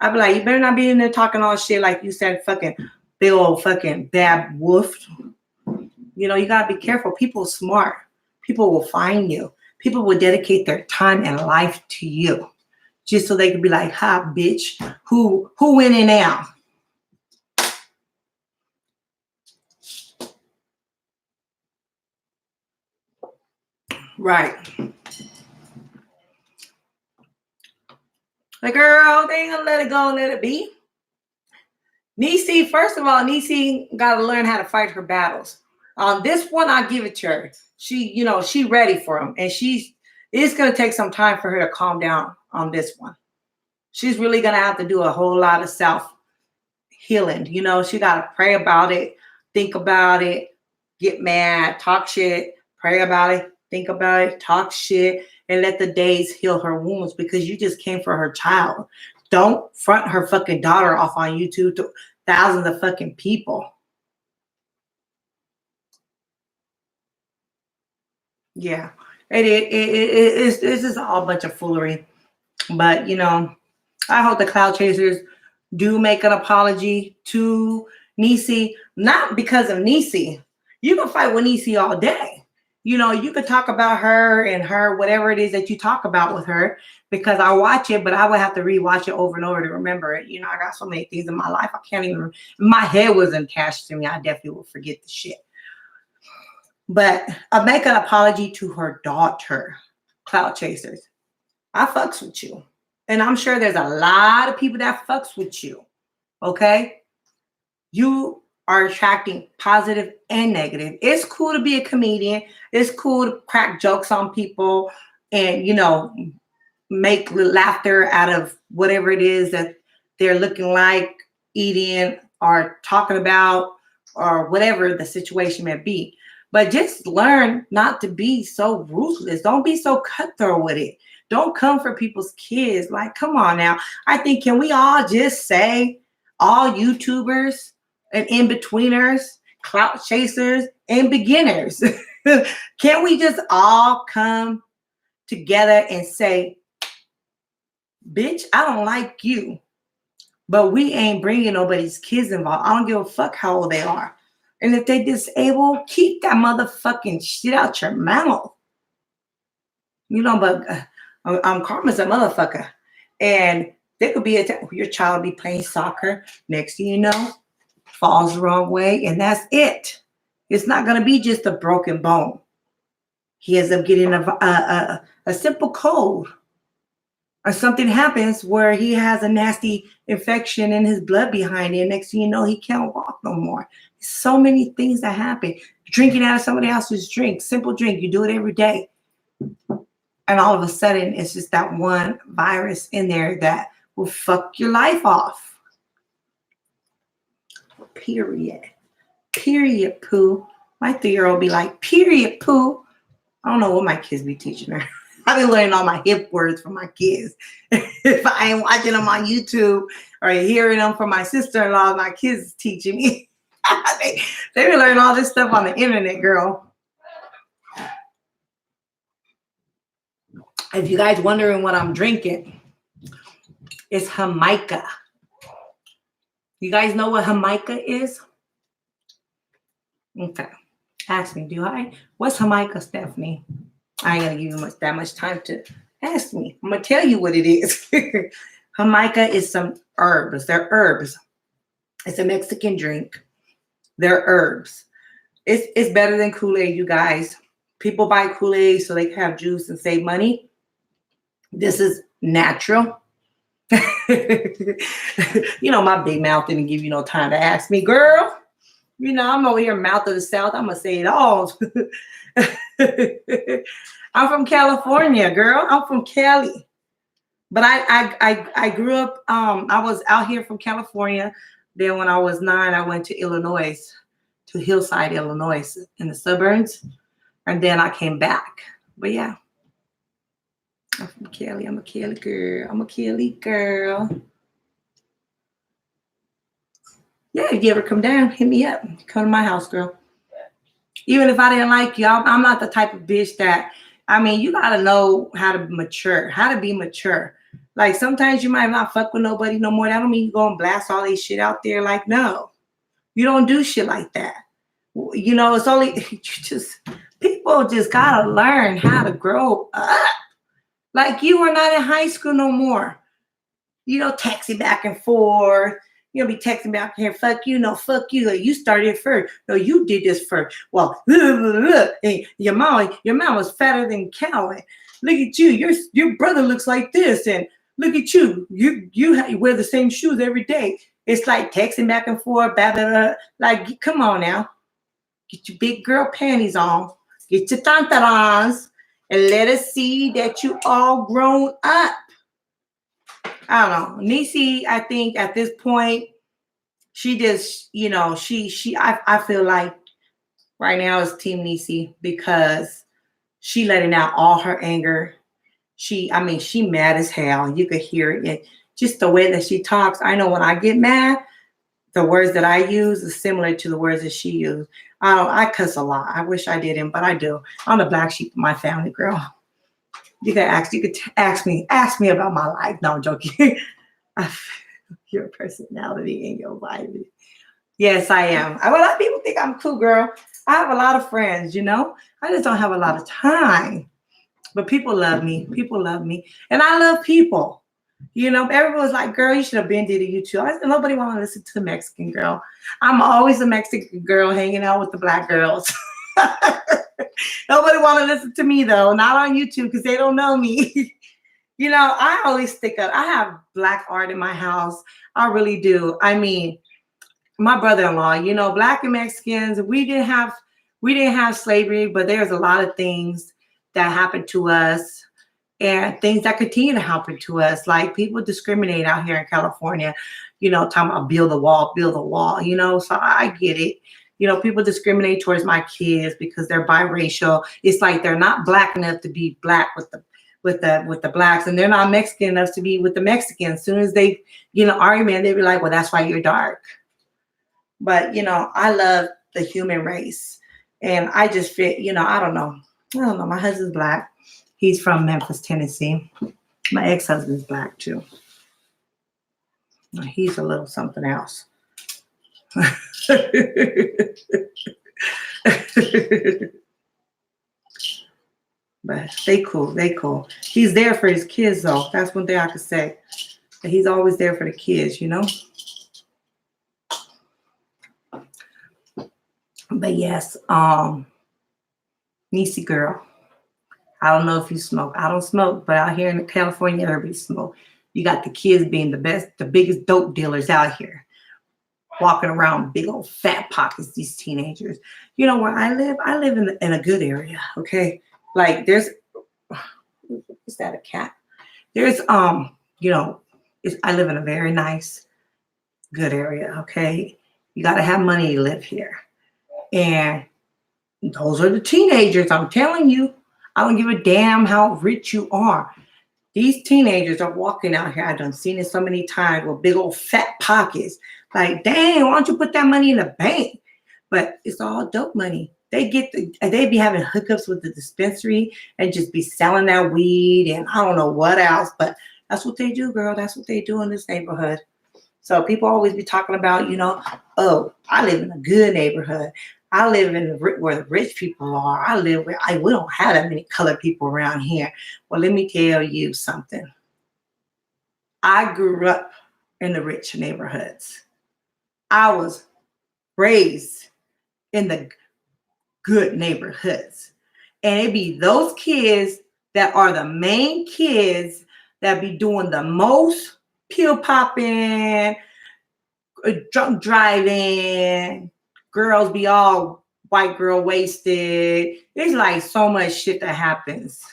I'd be like, you better not be in there talking all shit like you said, fucking big old fucking bad wolf. You know, you gotta be careful. People are smart. People will find you. People will dedicate their time and life to you just so they can be like, ha, bitch, who went in now? Right. Like, girl, they ain't gonna let it go and let it be. Necie, first of all, Necie gotta learn how to fight her battles. This one, I give it to her. She, you know, she ready for him, and it's gonna take some time for her to calm down on this one. She's really gonna have to do a whole lot of self healing. You know, she gotta pray about it, think about it, get mad, talk shit, pray about it, think about it, talk shit, and let the days heal her wounds, because you just came for her child. Don't front her fucking daughter off on YouTube to thousands of fucking people. Yeah, it's just all a bunch of foolery. But, you know, I hope the Clout Chasers do make an apology to Necie, not because of Necie. You can fight with Necie all day. You know, you could talk about her and her, whatever it is that you talk about with her, because I watch it, but I would have to rewatch it over and over to remember it. You know, I got so many things in my life. I can't even, my head wasn't attached to me. I definitely will forget the shit. But I make an apology to her daughter, Clout Chasers. I fucks with you. And I'm sure there's a lot of people that fucks with you. Okay? You are attracting positive and negative. It's cool to be a comedian. It's cool to crack jokes on people and, you know, make laughter out of whatever it is that they're looking like, eating, or talking about, or whatever the situation may be. But just learn not to be so ruthless. Don't be so cutthroat with it. Don't come for people's kids. Like, come on now. I think, can we all just say, all YouTubers and in-betweeners, clout chasers, and beginners, can we just all come together and say, bitch, I don't like you, but we ain't bringing nobody's kids involved. I don't give a fuck how old they are. And if they disabled, keep that motherfucking shit out your mouth. You know, but Karma's a motherfucker. And there could be your child be playing soccer. Next thing you know, falls the wrong way, and that's it. It's not going to be just a broken bone. He ends up getting a simple cold. Or something happens where he has a nasty infection in his blood behind it. Next thing you know, he can't walk no more. So many things that happen. Drinking out of somebody else's drink, simple drink. You do it every day. And all of a sudden, it's just that one virus in there that will fuck your life off. Period. Period, poo. My 3-year-old be like, period, poo. I don't know what my kids be teaching her. I've been learning all my hip words from my kids. If I ain't watching them on YouTube or hearing them from my sister-in-law, my kids is teaching me. they be learning all this stuff on the internet, girl. If you guys wondering what I'm drinking, it's Jamaica. You guys know what Jamaica is? Okay. Ask me, do I? What's Jamaica, Stephanie? I ain't gonna give you that much time to ask me. I'm gonna tell you what it is. Jamaica is some herbs. They're herbs. It's a Mexican drink. They're herbs. It's better than Kool-Aid, you guys. People buy Kool-Aid so they can have juice and save money. This is natural. You know, my big mouth didn't give you no time to ask me, girl. You know, I'm over here, mouth of the South. I'm going to say it all. I'm from California, girl. I'm from Cali. But I grew up, I was out here from California. Then when I was 9, I went to Illinois, to Hillside, Illinois, in the suburbs. And then I came back. But yeah. I'm from Cali. I'm a Cali girl. I'm a Cali girl. Yeah, if you ever come down, hit me up. Come to my house, girl. Even if I didn't like you, I'm not the type of bitch that, I mean, you got to know how to mature, how to be mature. Like, sometimes you might not fuck with nobody no more. That don't mean you go and blast all this shit out there. Like, no. You don't do shit like that. You know, it's only, people just got to learn how to grow up. Like, you are not in high school no more. You know, texting back and forth. You'll be texting back here, fuck you, no, fuck you. You started first. No, you did this first. Well, and your mom was fatter than Calvin. Look at you. Your brother looks like this. And look at you. You wear the same shoes every day. It's like texting back and forth. Blah, blah, blah. Like, come on now. Get your big girl panties on. Get your tantarans. And let us see that you all grown up. I don't know. Necie, I think at this point, she just, you know, I feel like right now is Team Necie because she letting out all her anger. She mad as hell. You could hear it. And just the way that she talks. I know when I get mad, the words that I use is similar to the words that she used. I cuss a lot. I wish I didn't, but I do. I'm the black sheep of my family, girl. You could ask me about my life. No, I'm joking. Your personality and your vibe. Yes, I am. A lot of people think I'm cool, girl. I have a lot of friends, you know. I just don't have a lot of time. But people love me. People love me. And I love people. You know, everyone's like, girl, you should have been did a YouTube. I said, nobody want to listen to the Mexican girl. I'm always a Mexican girl hanging out with the black girls. Nobody want to listen to me, though. Not on YouTube because they don't know me. You know, I always stick up. I have black art in my house. I really do. I mean, my brother-in-law, you know, black and Mexicans, we didn't have slavery, but there's a lot of things that happened to us and things that continue to happen to us. Like, people discriminate out here in California, you know, talking about build a wall, you know, so I get it. You know, people discriminate towards my kids because they're biracial. It's like they're not black enough to be black with the blacks, and they're not Mexican enough to be with the Mexicans. As soon as they get an argument, they be like, well, that's why you're dark. But, you know, I love the human race. And I just fit, you know, I don't know. My husband's black. He's from Memphis, Tennessee. My ex-husband's black too. He's a little something else. But they cool. He's there for his kids, though. That's one thing I could say. That he's always there for the kids, you know. But yes, Necie girl. I don't know if you smoke. I don't smoke, but out here in California, everybody smoke. You got the kids being the biggest dope dealers out here. Walking around big old fat pockets, these teenagers. You know where I live? I live in a good area, okay? Like, there's Is that a cat? There's you know, I live in a very nice, good area. Okay, you got to have money to live here, and those are the teenagers. I'm telling you, I don't give a damn how rich you are. These teenagers are walking out here. I've done seen it so many times with big old fat pockets. Like, dang, why don't you put that money in the bank? But it's all dope money. They be having hookups with the dispensary and just be selling that weed and I don't know what else. But that's what they do, girl. That's what they do in this neighborhood. So people always be talking about, you know, oh, I live in a good neighborhood. I live in where the rich people are. I live where we don't have that many colored people around here. Well, let me tell you something. I grew up in the rich neighborhoods. I was raised in the good neighborhoods. And it be those kids that are the main kids that be doing the most pill popping, drunk driving, girls be all white girl wasted. There's like so much shit that happens.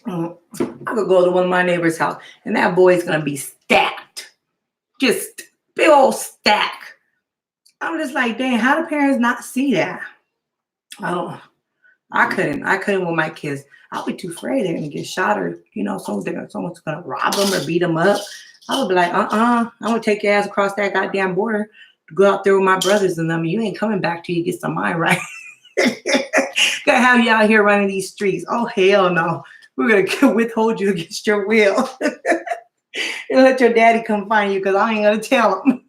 I could go to one of my neighbor's house and that boy's gonna be stacked. Just big old stack. I'm just like, dang, how do parents not see that? I couldn't with my kids. I'll be too afraid they're gonna get shot or, you know, someone's gonna rob them or beat them up. I would be like, I'm gonna take your ass across that goddamn border to go out there with my brothers and them. You ain't coming back till you get some mind right. Gonna have you out here running these streets. Oh, hell no. We're gonna withhold you against your will. And let your daddy come find you because I ain't gonna tell him.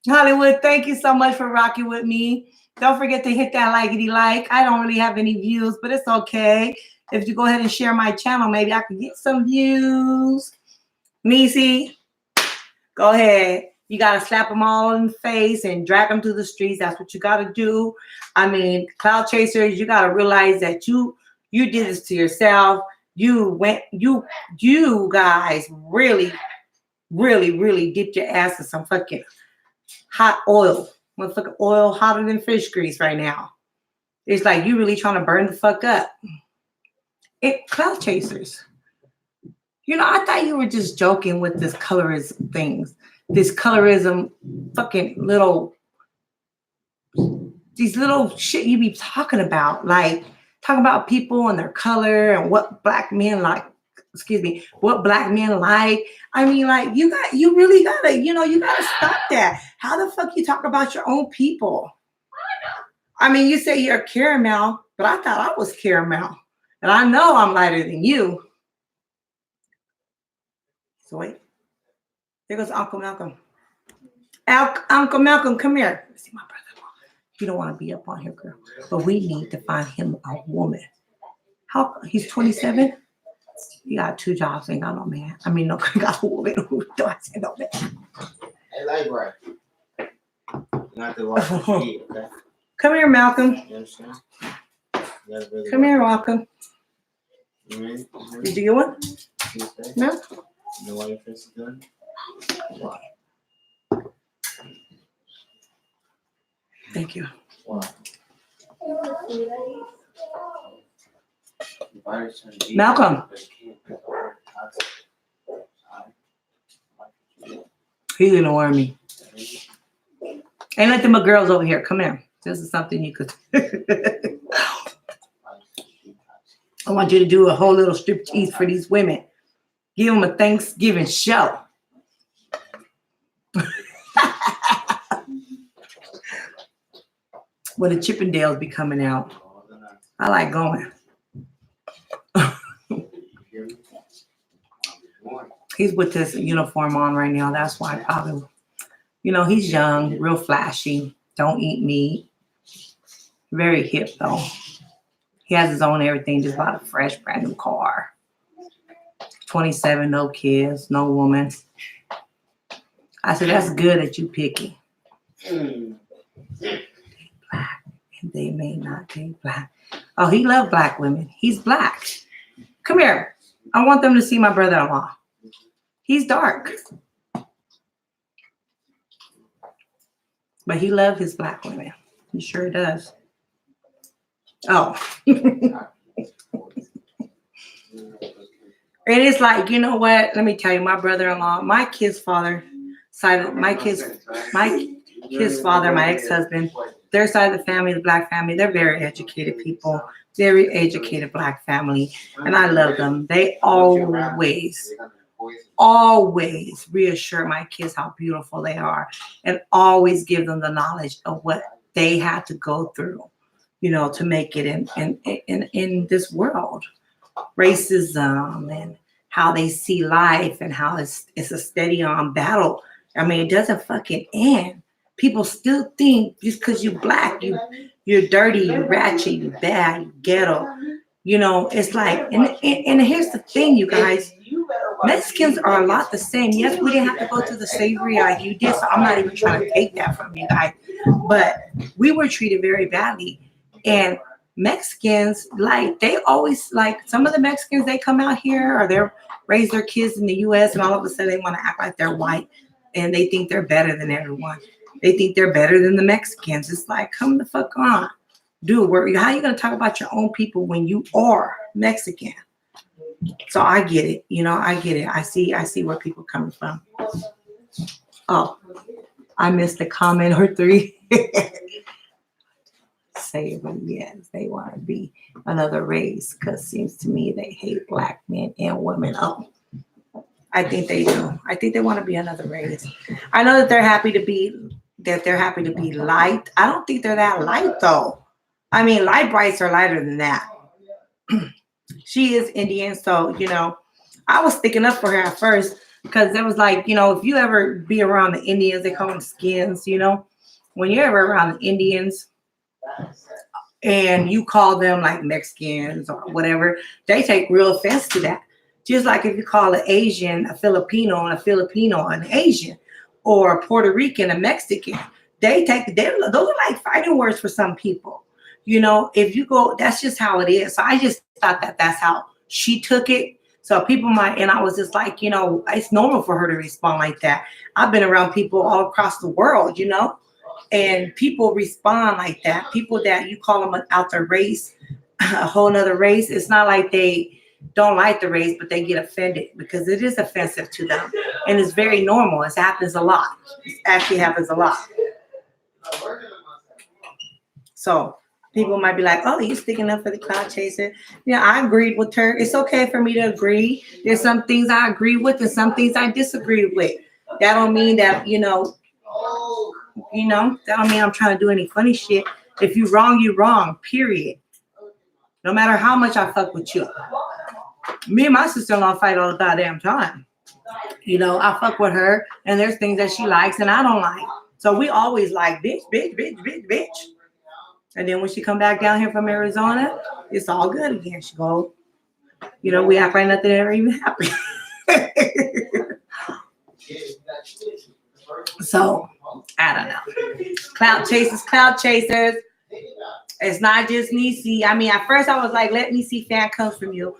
Hollywood, thank you so much for rocking with me. Don't forget to hit that likey like. I don't really have any views, but it's okay. If you go ahead and share my channel, maybe I can get some views. Necie, go ahead. You got to slap them all in the face and drag them to the streets. That's what you got to do. I mean, Clout Chasers, you got to realize that you did this to yourself. You guys really, really, really dipped your ass in some fucking hot oil. Motherfucking oil hotter than fish grease right now. It's like you really trying to burn the fuck up. Clout Chasers. You know, I thought you were just joking with this colorism things. This colorism fucking these little shit you be talking about. Like, talking about people and their color and what black men like. What black men like. I mean, like, you really gotta, you know, you gotta stop that. How the fuck you talk about your own people? I mean, you say you're caramel, but I thought I was caramel. And I know I'm lighter than you. So wait. There goes Uncle Malcolm. Uncle Malcolm, come here. Let's see my brother-in-law. You don't want to be up on here, girl. But we need to find him a woman. He's 27? He got 2 jobs, ain't got no man. I mean, no, got a woman who don't say no man. Hey, like, right. Not to watch the feet, okay? Come here, Malcolm. You understand? You gotta really Come here, Malcolm. You ready? Did you get one? Tuesday? No? You know why your face is good? Why? Thank you. Why? Malcolm. He's gonna me. Ain't let them girls over here. Come here. This is something you could. I want you to do a whole little striptease for these women. Give them a Thanksgiving show. When the Chippendales be coming out, I like going. He's with this uniform on right now. That's why probably, you know, he's young, real flashy. Don't eat meat. Very hip though. He has his own everything. Just bought a fresh, brand new car. 27, no kids, no woman. I said, that's good that you picky. Black, and they may not be black. Oh, he loved black women. He's black. Come here. I want them to see my brother-in-law. He's dark. But he loved his black women. He sure does. Oh. It is like, you know what? Let me tell you, my brother-in-law, my kid's father, my kid's father, my ex-husband, their side of the family, the black family, they're very educated people, very educated black family, and I love them. They always reassure my kids how beautiful they are, and always give them the knowledge of what they had to go through, you know, to make it in this world. Racism and how they see life and how it's a steady on battle. I mean, it doesn't fucking end. People still think just because you're black, you're dirty, you're ratchet, you're bad, you're ghetto. You know, it's like, and here's the thing, you guys. Mexicans are a lot the same. Yes, we didn't have to go through the slavery like you did, so I'm not even trying to take that from you guys. But we were treated very badly. And Mexicans, like, they always, like, some of the Mexicans, they come out here or they're raise their kids in the U.S. and all of a sudden they want to act like they're white and they think they're better than everyone. They think they're better than the Mexicans. It's like, come the fuck on. Dude, how are you going to talk about your own people when you are Mexican? So I get it. You know, I get it. I see where people coming from. Oh, I missed a comment or three. Say, but yes, they want to be another race because seems to me they hate black men and women. Oh, I think they do. I think they want to be another race. I know that they're happy to be light. I don't think they're that light though. I mean, light brights are lighter than that. She is Indian, so you know, I was sticking up for her at first because it was like, you know, if you ever be around the Indians, they call them skins, you know, when you're ever around the Indians and you call them like Mexicans or whatever, they take real offense to that. Just like if you call an Asian a Filipino and a Filipino an Asian, or a Puerto Rican a Mexican, those are like fighting words for some people. You know, if you go, that's just how it is. So I just thought that that's how she took it. So people might, and I was just like, you know, it's normal for her to respond like that. I've been around people all across the world, you know, and people respond like that. People that you call them out their race, a whole nother race. It's not like they don't like the race, but they get offended because it is offensive to them. And it's very normal. It happens a lot. It actually happens a lot. So people might be like, oh, you sticking up for the clout chaser. Yeah, I agreed with her. It's okay for me to agree. There's some things I agree with and some things I disagree with. That don't mean that, that don't mean I'm trying to do any funny shit. If you wrong, you wrong, period. No matter how much I fuck with you. Me and my sister-in-law fight all the goddamn time. You know, I fuck with her and there's things that she likes and I don't like. So we always like, bitch, bitch, bitch, bitch, bitch. And then when she come back down here from Arizona, it's all good again. She go, we act like nothing ever even happened. So, I don't know. Clout chasers. It's not just necie. I mean, at first I was like, let necie fan come from you.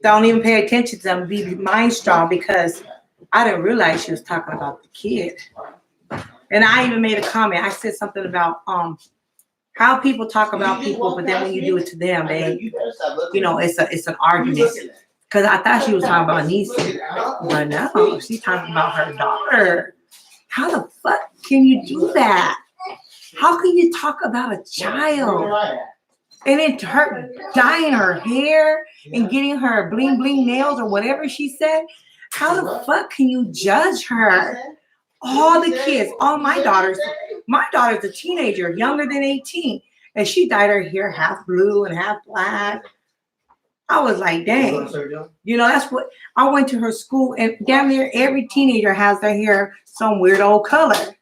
Don't even pay attention to them. Be mind strong because I didn't realize she was talking about the kid. And I even made a comment. I said something about how people talk about people, but then when you do it to them, it's an argument. Because I thought she was talking about necie, but no, she's talking about her daughter. How the fuck can you do that? How can you talk about a child and then her dyeing her hair and getting her bling bling nails or whatever she said? How the fuck can you judge her? All the kids, all my daughter's a teenager, younger than 18, and she dyed her hair half blue and half black. I was like, dang, that's what I went to her school, and damn near every teenager has their hair some weird old color.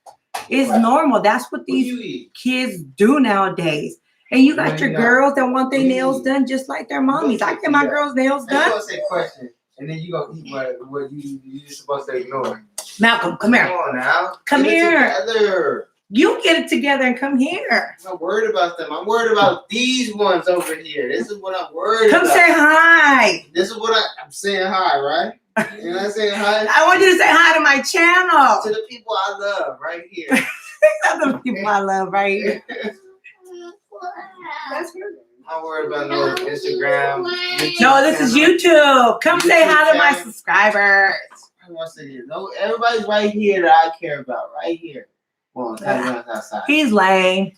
It's normal. That's what these kids do nowadays. And you got your girls that want their nails done just like their mommies. I get my girls' nails done. I'm gonna say question, and then you gonna eat what you're supposed to ignore. Malcolm, come here. Come on now. Come here. Together. You get it together and come here. I'm not worried about them. I'm worried about these ones over here. This is what I'm worried about. Come say hi. This is what I'm saying hi, right? You know what I'm saying hi? I want you to say hi to my channel. To the people I love right here. These are the people I love right here. That's her. I'm worried about no Instagram. YouTube No, this is channel. YouTube. Come say hi to my channel. subscribers. I want to say this. No, everybody's right here that I care about. Right here. Well, that's outside. He's lame.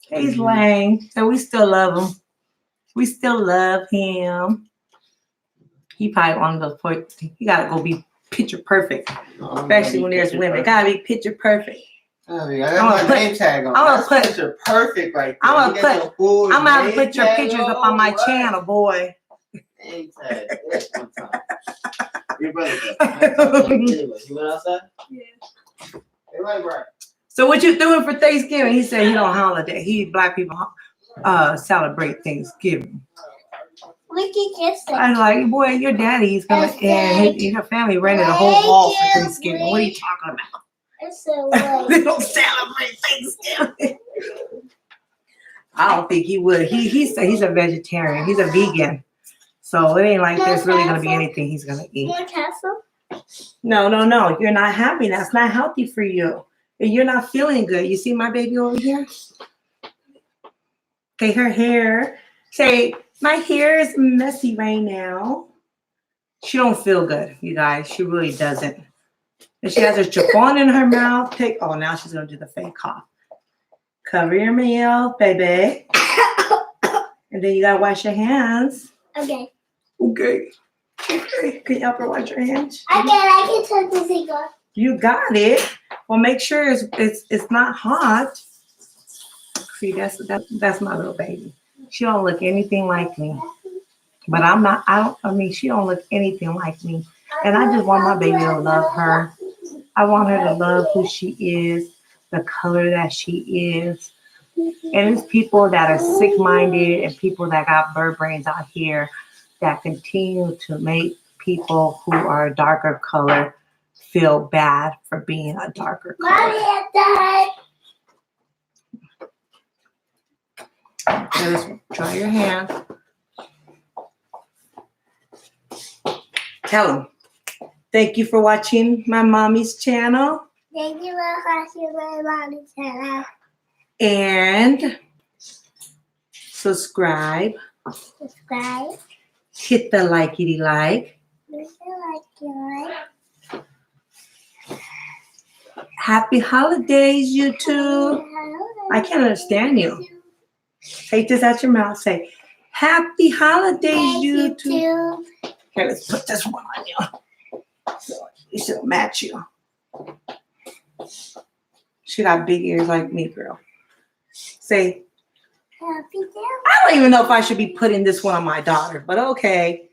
He's lame. And we still love him. We still love him. He probably one of those points. He gotta go be picture perfect. Especially when there's women. Gotta be picture perfect. I got my name tag on. I'm gonna That's put- picture perfect right there. I'm You gonna got your full I'm gonna name put your tag pictures up on my what? channel, boy. Name tag. Yes, one time. Your brother does. You went outside? Yeah. Hey, right, right. So what you doing for Thanksgiving? He said he don't holiday. Black people celebrate Thanksgiving. We can kiss it. I was like, boy, your daddy's gonna and your family rented a whole hall for Thanksgiving. What are you talking about? It's a way. They don't celebrate Thanksgiving. I don't think he would. He said he's a vegetarian. He's a vegan. So it ain't like there's really gonna be anything he's gonna eat. More castle? No. You're not happy. That's not healthy for you. And you're not feeling good. You see my baby over here? Okay, her hair. Say, my hair is messy right now. She don't feel good, you guys. She really doesn't. And she has a chiffon in her mouth. Now she's gonna do the fake cough. Cover your mouth, baby. And then you gotta wash your hands. Okay. Okay. Can you help her wash your hands? I can turn the thing on. You got it. Well, make sure it's not hot. See, that's my little baby. She don't look anything like me. But she don't look anything like me. And I just want my baby to love her. I want her to love who she is, the color that she is. And it's people that are sick-minded and people that got bird brains out here that continue to make people who are darker color feel bad for being a darker color. Mommy, Dad. Just try your hand. Tell them. Thank you for watching my mommy's channel. Thank you for watching my mommy's channel. And subscribe. Subscribe. Hit the likey like. If you like it. Happy holidays, you two. I can't understand you. Take this out your mouth. Say, happy holidays, Thank you you two. too. Okay, let's put this one on you. So it should match you. She got big ears like me, girl. Say, Happy day. I don't even know if I should be putting this one on my daughter, but okay.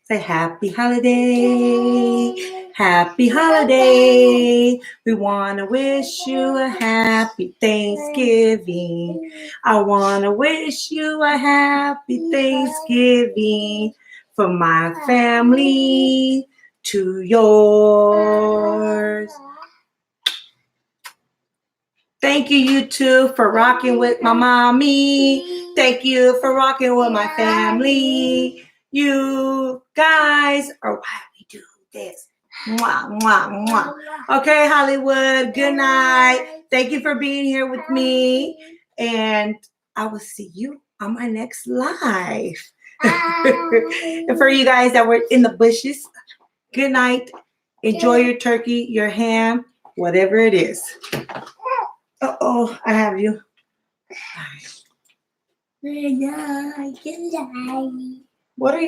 Say happy holiday. Happy holiday. We want to wish you a happy Thanksgiving. I want to wish you a happy Thanksgiving from my family to yours. Thank you, you two, for rocking with my mommy. Thank you for rocking with my family. You guys are why we do this. Mwah, mwah, mwah. Okay, Hollywood, good night. Thank you for being here with me. And I will see you on my next live. And for you guys that were in the bushes, good night. Enjoy your turkey, your ham, whatever it is. Uh-oh, I have you. Good night. Good night. What are you?